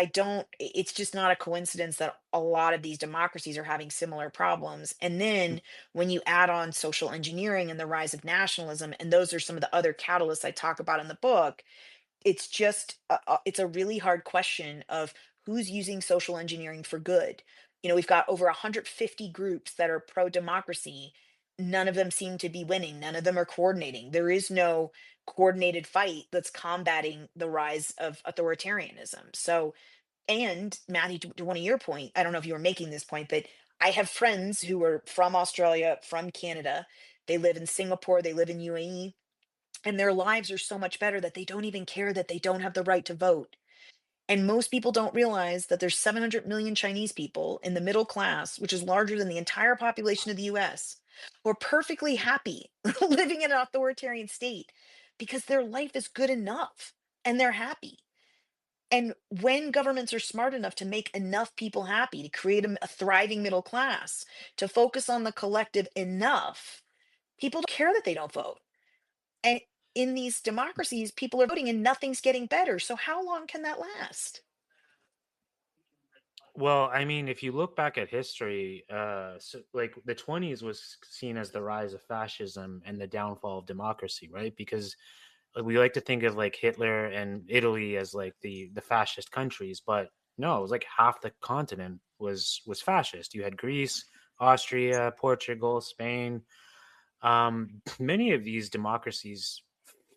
it's just not a coincidence that a lot of these democracies are having similar problems. And then when you add on social engineering and the rise of nationalism, and those are some of the other catalysts I talk about in the book, it's a really hard question of who's using social engineering for good. We've got over 150 groups that are pro democracy. None of them seem to be winning. None of them are coordinating. There is no coordinated fight that's combating the rise of authoritarianism. So, and Matthew, to one of your point, I don't know if you were making this point, but I have friends who are from Australia, from Canada. They live in Singapore, they live in UAE, and their lives are so much better that they don't even care that they don't have the right to vote. And most people don't realize that there's 700 million Chinese people in the middle class, which is larger than the entire population of the US, who are perfectly happy living in an authoritarian state because their life is good enough and they're happy. And when governments are smart enough to make enough people happy, to create a thriving middle class, to focus on the collective enough, people don't care that they don't vote. And in these democracies, people are voting and nothing's getting better. So how long can that last? Well, I mean, if you look back at history, like the 20s was seen as the rise of fascism and the downfall of democracy, right? Because we like to think of like Hitler and Italy as like the fascist countries, but no, it was like half the continent was fascist. You had Greece, Austria, Portugal, Spain. Many of these democracies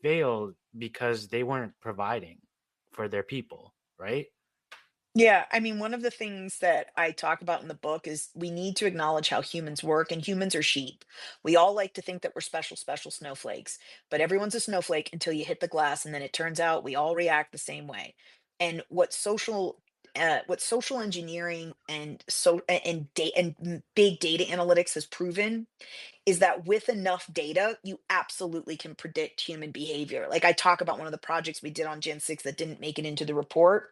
failed because they weren't providing for their people, right? Yeah, I mean, one of the things that I talk about in the book is we need to acknowledge how humans work, and humans are sheep. We all like to think that we're special, special snowflakes, but everyone's a snowflake until you hit the glass, and then it turns out we all react the same way. And what social engineering and big data analytics has proven is that with enough data, you absolutely can predict human behavior. Like I talk about one of the projects we did on Gen 6 that didn't make it into the report,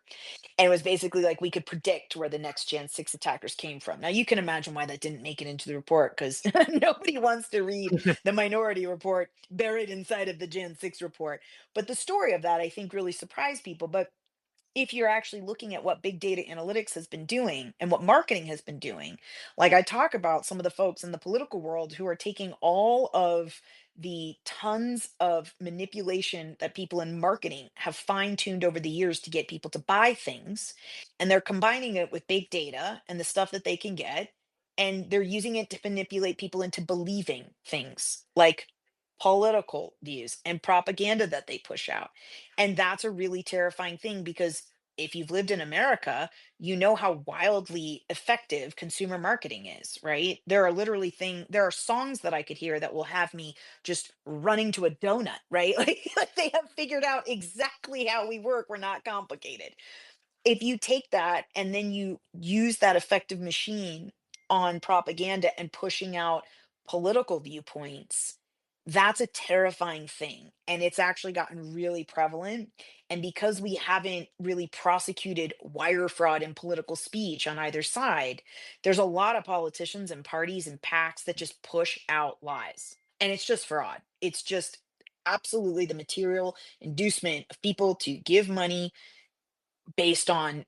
and it was basically like we could predict where the next Gen 6 attackers came from. Now you can imagine why that didn't make it into the report, because nobody wants to read the minority report buried inside of the Gen 6 report. But the story of that I think really surprised people. But if you're actually looking at what big data analytics has been doing and what marketing has been doing, like I talk about some of the folks in the political world who are taking all of the tons of manipulation that people in marketing have fine tuned over the years to get people to buy things, and they're combining it with big data and the stuff that they can get, and they're using it to manipulate people into believing things like political views and propaganda that they push out. And that's a really terrifying thing because if you've lived in America, you know how wildly effective consumer marketing is, right? There are songs that I could hear that will have me just running to a donut, right? Like they have figured out exactly how we work. We're not complicated. If you take that and then you use that effective machine on propaganda and pushing out political viewpoints, That's a terrifying thing, and it's actually gotten really prevalent, and because we haven't really prosecuted wire fraud in political speech on either side, there's a lot of politicians and parties and PACs that just push out lies, and it's just fraud. It's just absolutely the material inducement of people to give money based on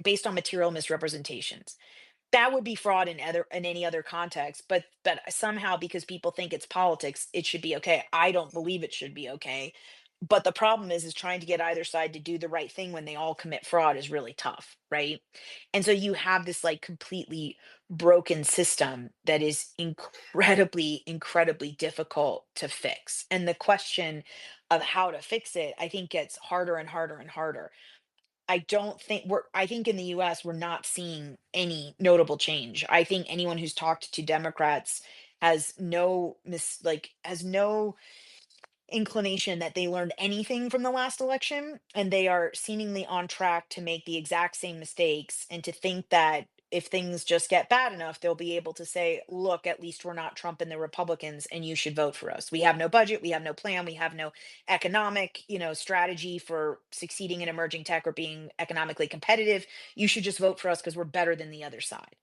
based on material misrepresentations. That would be fraud in any other context, but somehow because people think it's politics, it should be okay. I don't believe it should be okay. But the problem is trying to get either side to do the right thing when they all commit fraud is really tough, right? And so you have this like completely broken system that is incredibly, incredibly difficult to fix. And the question of how to fix it, I think gets harder and harder and harder. I think in the US we're not seeing any notable change. I think anyone who's talked to Democrats has no inclination that they learned anything from the last election, and they are seemingly on track to make the exact same mistakes and to think that if things just get bad enough they'll be able to say, look, at least we're not Trump and the Republicans and you should vote for us. We have no budget, we have no plan, we have no economic strategy for succeeding in emerging tech or being economically competitive. You should just vote for us because we're better than the other side.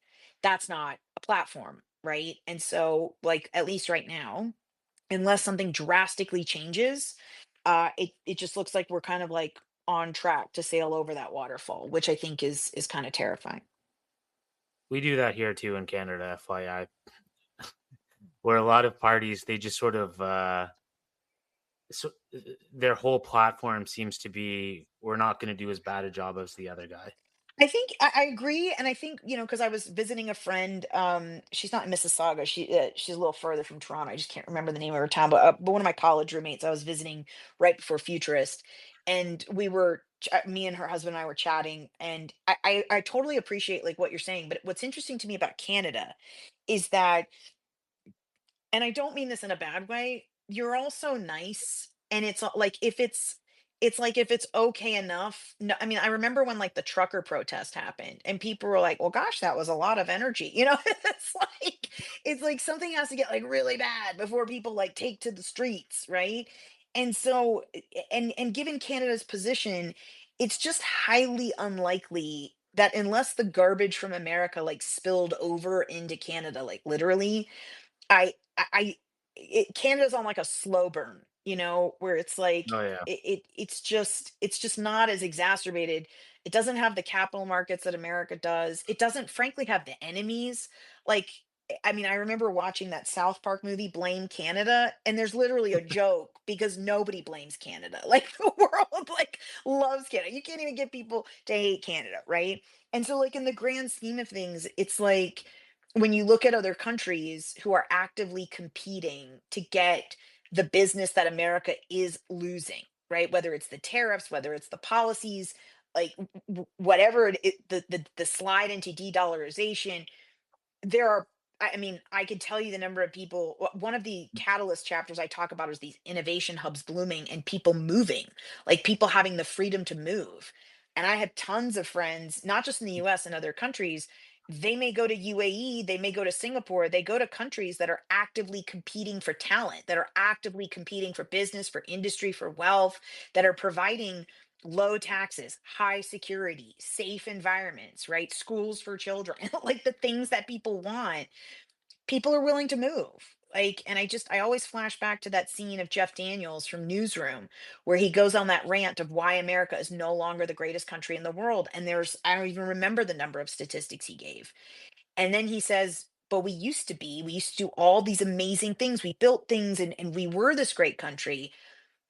That's not a platform, right? And so like at least right now, unless something drastically changes, it just looks like we're kind of like on track to sail over that waterfall, which I think is kind of terrifying. We do that here too in Canada, FYI, where a lot of parties they just sort of so their whole platform seems to be we're not going to do as bad a job as the other guy. I think I agree, and I think because I was visiting a friend. She's not in Mississauga. She's a little further from Toronto. I just can't remember the name of her town. But one of my college roommates, I was visiting right before Futurist, and me and her husband and I were chatting, and I totally appreciate like what you're saying. But what's interesting to me about Canada is that, and I don't mean this in a bad way, you're also nice. And like it's like if it's okay enough. No, I mean, I remember when like the trucker protest happened and people were like, well, gosh, that was a lot of energy. It's like something has to get like really bad before people like take to the streets, right? And so and given Canada's position, it's just highly unlikely that unless the garbage from America like spilled over into Canada, like literally, I Canada's on like a slow burn, where it's like Oh yeah. it's just not as exacerbated. It doesn't have the capital markets that America does. It doesn't frankly have the enemies. Like I mean, I remember watching that South Park movie Blame Canada, and there's literally a joke because nobody blames Canada. Like the world like loves Canada. You can't even get people to hate Canada, right? And so like in the grand scheme of things, it's like when you look at other countries who are actively competing to get the business that America is losing, right? Whether it's the tariffs, whether it's the policies, like whatever the slide into de-dollarization, there are I mean, I could tell you the number of people. One of the catalyst chapters I talk about is these innovation hubs blooming and people moving, like people having the freedom to move. And I have tons of friends, not just in the US and other countries. They may go to UAE, they may go to Singapore, they go to countries that are actively competing for talent, that are actively competing for business, for industry, for wealth, that are providing low taxes, high security, safe environments, right? Schools for children, like the things that people want. People are willing to move. Like, and I always flash back to that scene of Jeff Daniels from Newsroom, where he goes on that rant of why America is no longer the greatest country in the world. And I don't even remember the number of statistics he gave. And then he says, but we used to do all these amazing things. We built things and we were this great country,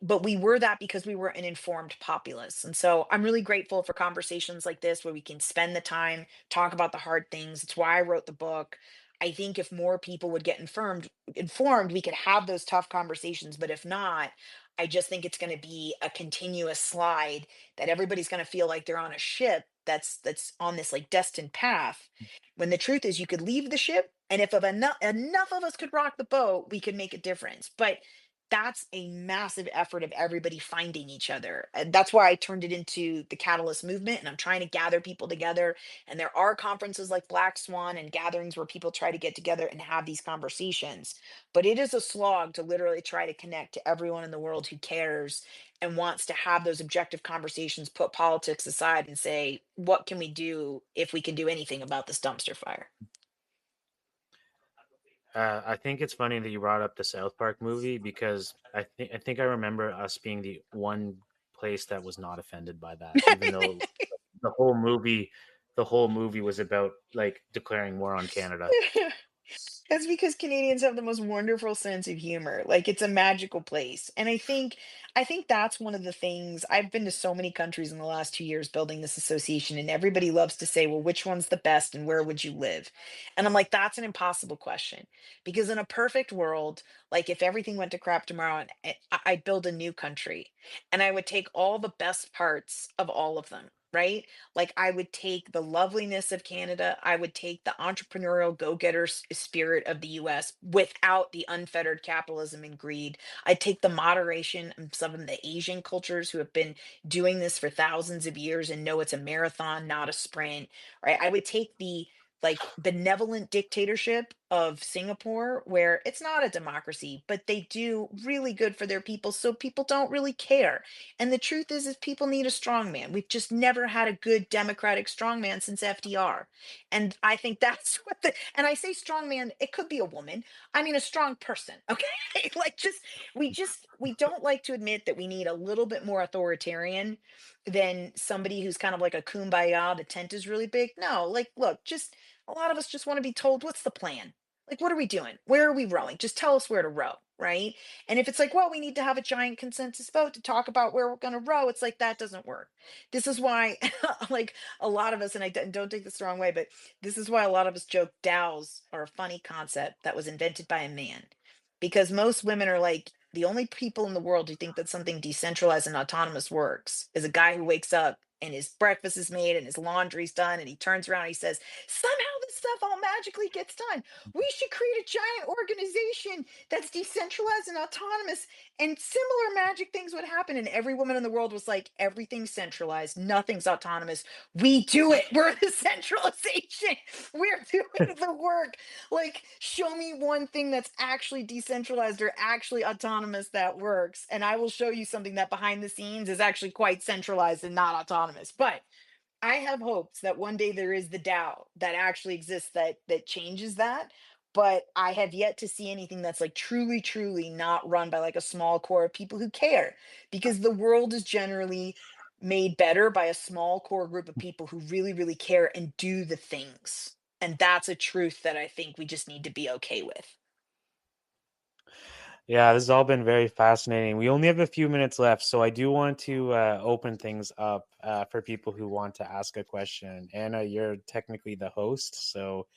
but we were that because we were an informed populace. And so I'm really grateful for conversations like this where we can spend the time, talk about the hard things. It's why I wrote the book. I think if more people would get informed, we could have those tough conversations. But if not, I just think it's going to be a continuous slide that everybody's going to feel like they're on a ship that's on this like destined path. When the truth is you could leave the ship, and if of enough of us could rock the boat, we could make a difference. But that's a massive effort of everybody finding each other. And that's why I turned it into the Catalyst movement. And I'm trying to gather people together. And there are conferences like Black Swan and gatherings where people try to get together and have these conversations. But it is a slog to literally try to connect to everyone in the world who cares and wants to have those objective conversations, put politics aside and say, what can we do if we can do anything about this dumpster fire? I think it's funny that you brought up the South Park movie because I think I remember us being the one place that was not offended by that, even though the whole movie, the whole movie was about like declaring war on Canada. That's because Canadians have the most wonderful sense of humor. Like it's a magical place. And I think that's one of the things. I've been to so many countries in the last 2 years building this association, and everybody loves to say, "Well, which one's the best and where would you live?" And I'm like, that's an impossible question. Because in a perfect world, like if everything went to crap tomorrow and I'd build a new country and I would take all the best parts of all of them, right? Like I would take the loveliness of Canada, I would take the entrepreneurial go-getter spirit of the US without the unfettered capitalism and greed. I'd take the moderation of some of the Asian cultures who have been doing this for thousands of years and know it's a marathon, not a sprint, right? I would take the like benevolent dictatorship of Singapore, where it's not a democracy, but they do really good for their people, so people don't really care. And the truth is people need a strong man. We've just never had a good democratic strongman since FDR. And I think that's what and I say strong man, it could be a woman. I mean a strong person. Okay. Like we don't like to admit that we need a little bit more authoritarian than somebody who's kind of like a kumbaya, the tent is really big. No, like look, just a lot of us just want to be told what's the plan? Like, what are we doing? Where are we rowing? Just tell us where to row, right? And if it's like, well, we need to have a giant consensus vote to talk about where we're going to row, it's like that doesn't work. This is why, like, a lot of us, and don't take this the wrong way, but this is why a lot of us joke DAOs are a funny concept that was invented by a man. Because most women are like, the only people in the world who think that something decentralized and autonomous works is a guy who wakes up and his breakfast is made and his laundry's done and he turns around and he says, somehow this stuff all magically gets done. We should create a giant organization that's decentralized and autonomous, and similar magic things would happen. And every woman in the world was like, everything's centralized, nothing's autonomous. We do it. We're the centralization. We're doing the work. Like, show me one thing that's actually decentralized or actually autonomous that works. And I will show you something that behind the scenes is actually quite centralized and not autonomous. But I have hopes that one day there is the DAO that actually exists that changes that. But I have yet to see anything that's like truly, truly not run by like a small core of people who care, because the world is generally made better by a small core group of people who really, really care and do the things. And that's a truth that I think we just need to be okay with. Yeah, this has all been very fascinating. We only have a few minutes left, so I do want to open things up for people who want to ask a question. Anna, you're technically the host, so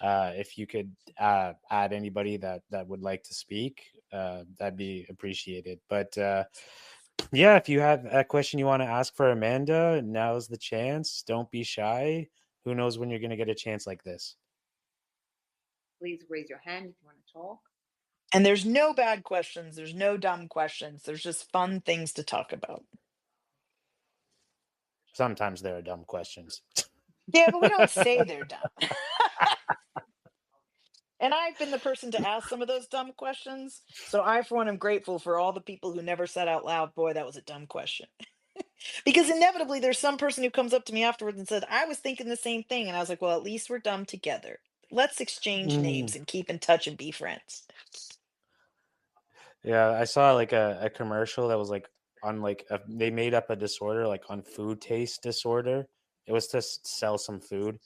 if you could add anybody that would like to speak, that'd be appreciated. But yeah, if you have a question you want to ask for Amanda, now's the chance. Don't be shy. Who knows when you're going to get a chance like this? Please raise your hand if you want to talk. And there's no bad questions, there's no dumb questions, there's just fun things to talk about. Sometimes there are dumb questions. Yeah, but we don't say they're dumb. And I've been the person to ask some of those dumb questions. So I, for one, am grateful for all the people who never said out loud, boy, that was a dumb question. Because inevitably there's some person who comes up to me afterwards and said, I was thinking the same thing. And I was like, well, at least we're dumb together. Let's exchange Mm. names and keep in touch and be friends. Yeah, I saw like a commercial that was like on like they made up a disorder like on food taste disorder. It was to sell some food,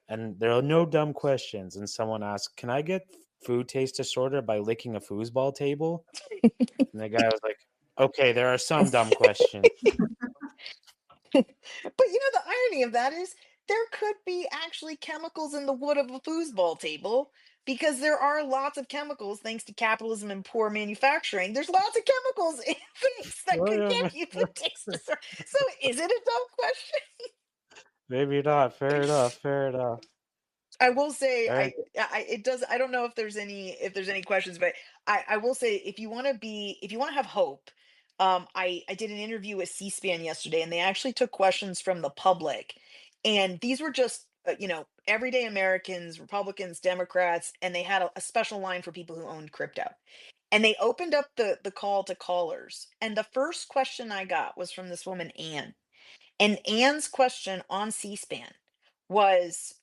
and there are no dumb questions. And someone asked, "Can I get food taste disorder by licking a foosball table?" And the guy was like, "Okay, there are some dumb questions." But the irony of that is there could be actually chemicals in the wood of a foosball table, because there are lots of chemicals thanks to capitalism and poor manufacturing. There's lots of chemicals in things that Oh could yeah, give you food taste disorder. So is it a dumb question? maybe not. Fair enough. Fair enough. I will say All right. it does. I don't know if there's any questions, but I will say if you want to have hope, I did an interview with C-SPAN yesterday, and they actually took questions from the public, and these were just everyday Americans, Republicans, Democrats, and they had a special line for people who owned crypto, and they opened up the call to callers, and the first question I got was from this woman Anne, and Anne's question on C-SPAN was,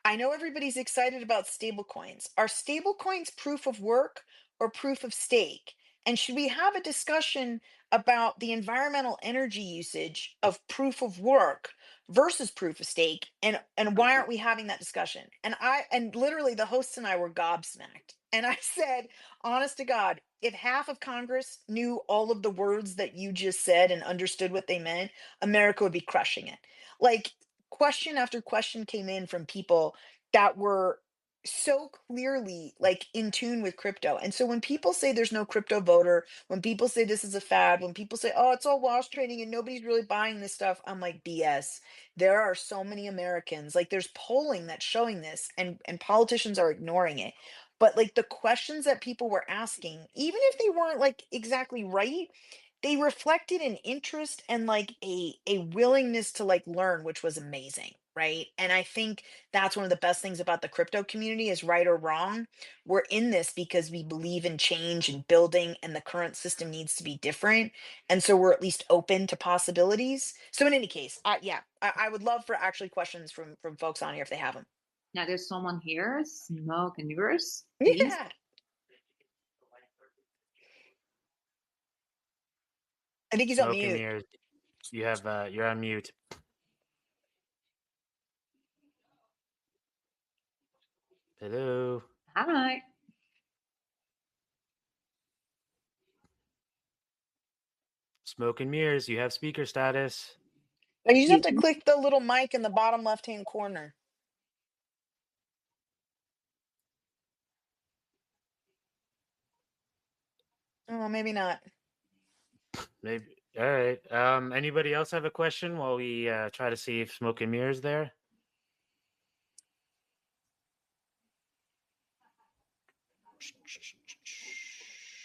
I know everybody's excited about stablecoins. Are stablecoins proof of work or proof of stake? And should we have a discussion about the environmental energy usage of proof of work versus proof of stake? And why aren't we having that discussion? And literally the hosts and I were gobsmacked. And I said, honest to God, if half of Congress knew all of the words that you just said and understood what they meant, America would be crushing it. Like, question after question came in from people that were so clearly like in tune with crypto. And so when people say there's no crypto voter, when people say this is a fad, when people say, oh, it's all wash trading and nobody's really buying this stuff, I'm like, BS. There are so many Americans, like there's polling that's showing this, and politicians are ignoring it. But like the questions that people were asking, even if they weren't like exactly right, they reflected an interest and like a willingness to like learn, which was amazing, right? And I think that's one of the best things about the crypto community is, right or wrong, we're in this because we believe in change and building, and the current system needs to be different, and so we're at least open to possibilities. So in any case, yeah, I would love for actually questions from folks on here if they have them. Now there's someone here. Smoke and mirrors, please. Yeah, I think he's on Smoke and mute. mirrors. You're on mute. Hello. Hi. Smoke and mirrors. You have speaker status. You just have You to click the little mic in the bottom left hand corner. Oh, maybe not. Maybe. All right. Anybody else have a question while we try to see if Smoke and Mirrors there?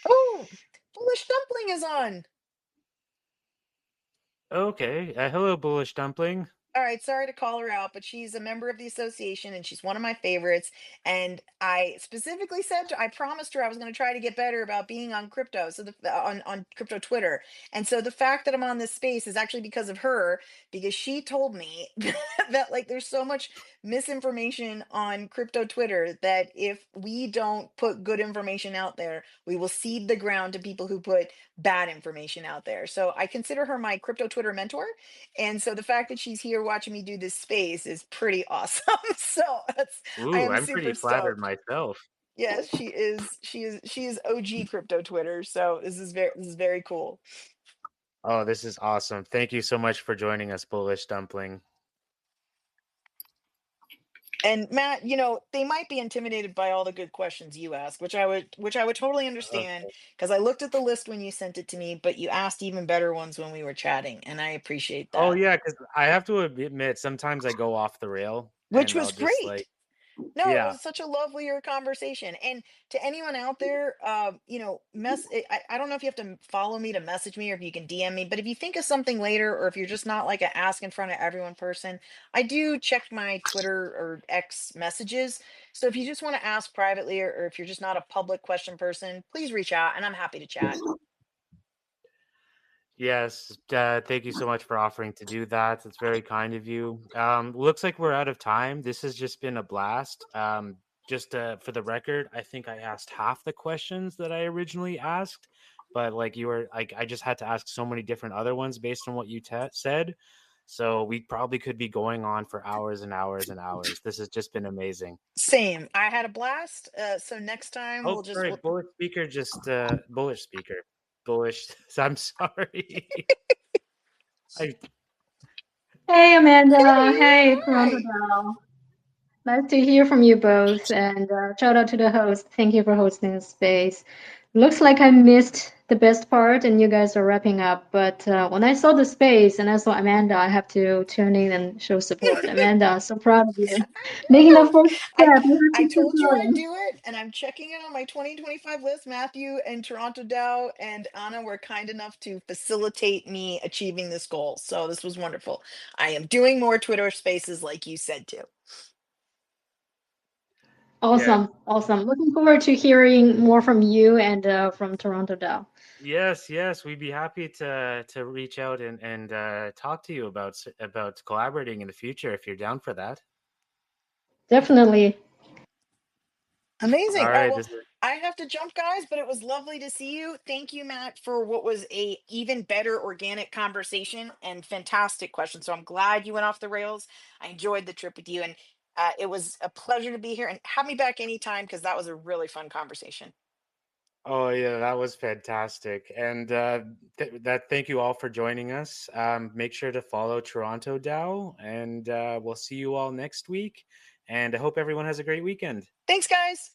Oh, Foolish Dumpling is on. Okay. Hello, Bullish Dumpling. All right, sorry to call her out, but she's a member of the association and she's one of my favorites. And I specifically said I promised her I was going to try to get better about being on crypto, so on crypto Twitter. And so the fact that I'm on this space is actually because of her, because she told me that like there's so much misinformation on crypto Twitter that if we don't put good information out there, we will cede the ground to people who put bad information out there. So I consider her my crypto Twitter mentor, and so the fact that she's here watching me do this space is pretty awesome. So I Ooh, am I'm pretty super flattered stoked. myself. Yes, she is. She is OG crypto Twitter. So this is very cool. Oh, this is awesome. Thank you so much for joining us, Bullish Dumpling. And Matt, they might be intimidated by all the good questions you ask, which I would totally understand, Okay. because I looked at the list when you sent it to me, but you asked even better ones when we were chatting, and I appreciate Oh that. yeah, because I have to admit sometimes I go off the rail Which and was I'll just great. like, No, it yeah. was such a lovelier conversation. And to anyone out there, I don't know if you have to follow me to message me or if you can DM me, but if you think of something later, or if you're just not like a ask in front of everyone person, I do check my Twitter or X messages. So if you just want to ask privately, or if you're just not a public question person, please reach out and I'm happy to chat. Yes, thank you so much for offering to do that. It's very kind of you. Looks like we're out of time. This has just been a blast. Just for the record, I think I asked half the questions that I originally asked, but like you were like, I just had to ask so many different other ones based on what you said. So we probably could be going on for hours and hours and hours. This has just been amazing. Same. I had a blast. So next time Oh, sorry, we'll bullish speaker, just bullish speaker, bullish. I'm sorry. I Hey, Amanda. Hey, Hey, Toronto hi. Gal. Nice to hear from you both. And shout out to the host. Thank you for hosting the space. Looks like I missed the best part, and you guys are wrapping up. But when I saw the space and I saw Amanda, I have to tune in and show support. Amanda, so proud of you. Making the No, first I step, you have I to keep told you I'd going. do it, and I'm checking it on my 2025 list. Matthew and Toronto Dow and Anna were kind enough to facilitate me achieving this goal. So this was wonderful. I am doing more Twitter spaces like you said to. Yeah. Awesome, awesome. Looking forward to hearing more from you and from Toronto Dow. Yes, yes, we'd be happy to reach out and talk to you about collaborating in the future if you're down for that. Definitely. Amazing. All All right, right, well, this is I have to jump, guys, but it was lovely to see you. Thank you, Matt, for what was a even better organic conversation and fantastic questions. So I'm glad you went off the rails. I enjoyed the trip with you, and it was a pleasure to be here. And have me back anytime because that was a really fun conversation. Oh yeah, that was fantastic. And thank you all for joining us. Make sure to follow Toronto Dow, and we'll see you all next week. And I hope everyone has a great weekend. Thanks, guys.